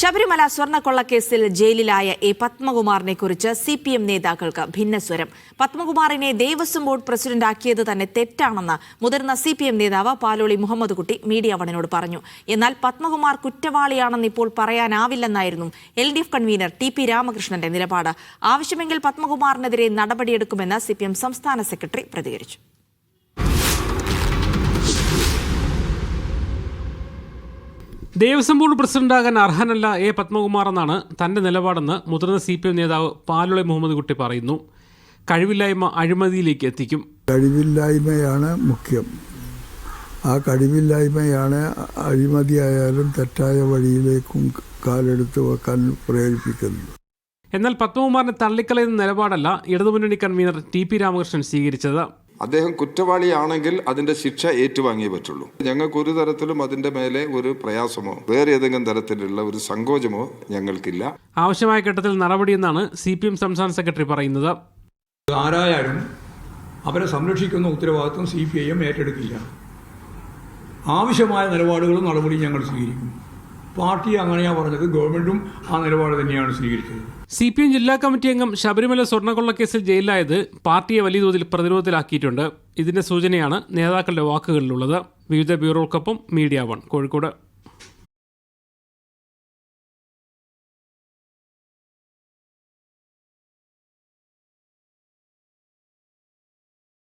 Sabarimala സ്വർണ്ണക്കൊള്ളക്കേസിൽ ജയിലിലായ A പത്മകുമാറിനെ കുറിച്ച് CPM നേതാക്കൾക്ക് ഭിന്നസ്വരം. പത്മകുമാറിനെ Devaswom board പ്രസിഡന്റാക്കിയത് തന്നെ തെറ്റാണെന്ന് മുതിർന്ന CPM നേതാവ് പാലോളി മുഹമ്മദ് കുട്ടി മീഡിയ വണിനോട് പറഞ്ഞു. എന്നാൽ പത്മകുമാർ കുറ്റവാളിയാണെന്ന് ഇപ്പോൾ പറയാനാവില്ലെന്നായിരുന്നു LDF കൺവീനർ TP രാമകൃഷ്ണന്റെ നിലപാട്. ആവശ്യമെങ്കിൽ പത്മകുമാറിനെതിരെ നടപടിയെടുക്കുമെന്ന് CPM സംസ്ഥാന സെക്രട്ടറി പ്രതികരിച്ചു. ദേവസ്വം ബോർഡ് പ്രസിഡന്റാകാൻ അർഹനല്ല എ പത്മകുമാർ എന്നാണ് തന്റെ നിലപാടെന്ന് മുതിർന്ന CPM നേതാവ് പാലോളി മുഹമ്മദ് കുട്ടി പറയുന്നു. കഴിവില്ലായ്മ അഴിമതിയിലേക്ക് എത്തിക്കും. കഴിവില്ലായ്മയാണ് മുഖ്യം. ആ കഴിവില്ലായ്മയാണ് അഴിമതിയായാലും തെറ്റായ വഴിയിലേക്കും കാലെടുത്ത് വെക്കാൻ പ്രേരിപ്പിക്കുന്നത്. എന്നാൽ പത്മകുമാറിനെ തള്ളിക്കളയുന്ന നിലപാടല്ല ഇടതുമുന്നണി കൺവീനർ TP രാമകൃഷ്ണൻ സ്വീകരിച്ചത്. അദ്ദേഹം കുറ്റവാളിയാണെങ്കിൽ അതിന്റെ ശിക്ഷ ഏറ്റുവാങ്ങിയേ പറ്റുള്ളൂ. ഞങ്ങൾക്ക് ഒരു തരത്തിലും അതിന്റെ മേലെ ഒരു പ്രയാസമോ വേറെ ഏതെങ്കിലും തരത്തിലുള്ള ഒരു സങ്കോചമോ ഞങ്ങൾക്കില്ല. ആവശ്യമായ ഘട്ടത്തിൽ നടപടിയെന്നാണ് CPM സംസ്ഥാന സെക്രട്ടറി പറയുന്നത്. ആരായാലും അവരെ സംരക്ഷിക്കുന്ന ഉത്തരവാദിത്വം CPIM ഏറ്റെടുക്കില്ല. ആവശ്യമായ നിലപാടുകളും നടപടിയും ഞങ്ങൾ സ്വീകരിക്കും. പാർട്ടി അങ്ങനെയാണ് പറഞ്ഞത്, ഗവൺമെന്റും ആ നിലപാട് തന്നെയാണ് സ്വീകരിച്ചത്. CPM ജില്ലാ കമ്മിറ്റി അംഗം ശബരിമല സ്വർണ്ണക്കൊള്ളക്കേസിൽ ജയിലിലായത് പാർട്ടിയെ വലിയ തോതിൽ പ്രതിരോധത്തിലാക്കിയിട്ടുണ്ട്. ഇതിന്റെ സൂചനയാണ് നേതാക്കളുടെ വാക്കുകളിലുള്ളത്. വിവിധ ബ്യൂറോകൾക്കൊപ്പം മീഡിയ 1 കോഴിക്കോട്.